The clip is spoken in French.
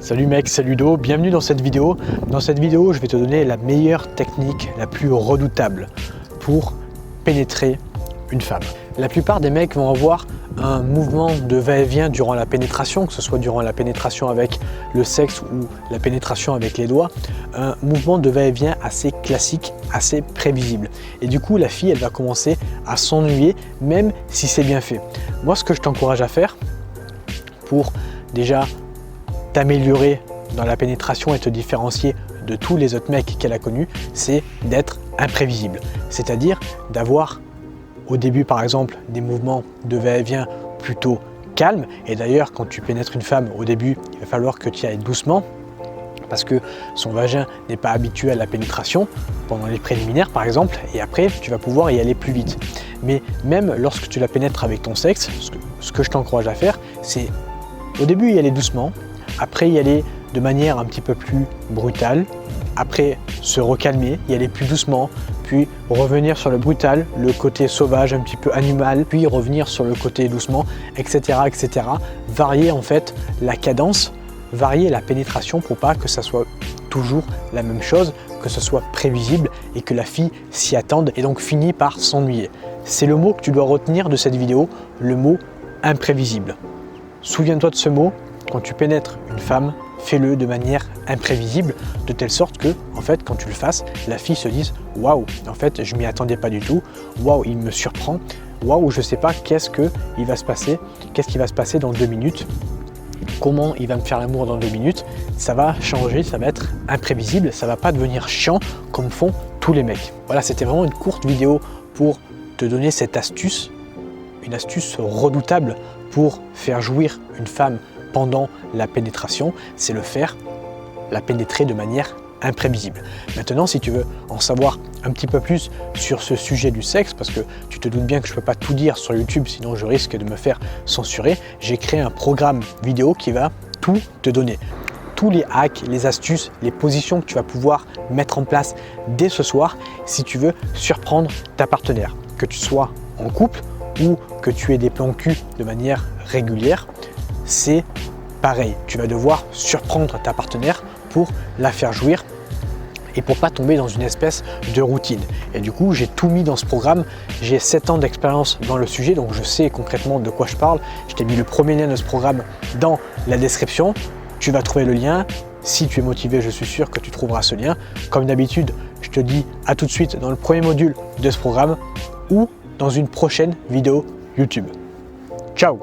Salut mec, c'est Ludo, bienvenue dans cette vidéo. Dans cette vidéo, je vais te donner la meilleure technique, la plus redoutable pour pénétrer une femme. La plupart des mecs vont avoir un mouvement de va-et-vient durant la pénétration, que ce soit durant la pénétration avec le sexe ou la pénétration avec les doigts, un mouvement de va-et-vient assez classique, assez prévisible. Et du coup, la fille, elle va commencer à s'ennuyer, même si c'est bien fait. Moi, ce que je t'encourage à faire pour déjà t'améliorer dans la pénétration et te différencier de tous les autres mecs qu'elle a connus, c'est d'être imprévisible. C'est-à-dire d'avoir au début par exemple des mouvements de va-et-vient plutôt calmes. Et d'ailleurs quand tu pénètres une femme au début, il va falloir que tu y ailles doucement parce que son vagin n'est pas habitué à la pénétration pendant les préliminaires par exemple, et après tu vas pouvoir y aller plus vite. Mais même lorsque tu la pénètres avec ton sexe, ce que je t'encourage à faire, c'est au début y aller doucement, après y aller de manière un petit peu plus brutale, après se recalmer, y aller plus doucement, puis revenir sur le brutal, le côté sauvage, un petit peu animal, puis revenir sur le côté doucement, etc. etc. Varier en fait la cadence, varier la pénétration pour pas que ça soit toujours la même chose, que ce soit prévisible et que la fille s'y attende et donc finit par s'ennuyer. C'est le mot que tu dois retenir de cette vidéo, le mot imprévisible. Souviens-toi de ce mot. Quand tu pénètres une femme, fais-le de manière imprévisible, de telle sorte que, en fait, quand tu le fasses, la fille se dise « Waouh, en fait, je m'y attendais pas du tout. Waouh, il me surprend. Waouh, je sais pas qu'est-ce qui va se passer dans 2 minutes. Comment il va me faire l'amour dans 2 minutes. » Ça va changer, ça va être imprévisible, ça va pas devenir chiant comme font tous les mecs. Voilà, c'était vraiment une courte vidéo pour te donner cette astuce, une astuce redoutable pour faire jouir une femme pendant la pénétration, c'est la pénétrer de manière imprévisible. Maintenant, si tu veux en savoir un petit peu plus sur ce sujet du sexe, parce que tu te doutes bien que je ne peux pas tout dire sur YouTube, sinon je risque de me faire censurer, j'ai créé un programme vidéo qui va tout te donner. Tous les hacks, les astuces, les positions que tu vas pouvoir mettre en place dès ce soir si tu veux surprendre ta partenaire. Que tu sois en couple ou que tu aies des plans cul de manière régulière, c'est pareil. Tu vas devoir surprendre ta partenaire pour la faire jouir et pour pas tomber dans une espèce de routine. Et du coup, j'ai tout mis dans ce programme. J'ai 7 ans d'expérience dans le sujet, donc je sais concrètement de quoi je parle. Je t'ai mis le premier lien de ce programme dans la description. Tu vas trouver le lien. Si tu es motivé, je suis sûr que tu trouveras ce lien. Comme d'habitude, je te dis à tout de suite dans le premier module de ce programme ou dans une prochaine vidéo YouTube. Ciao!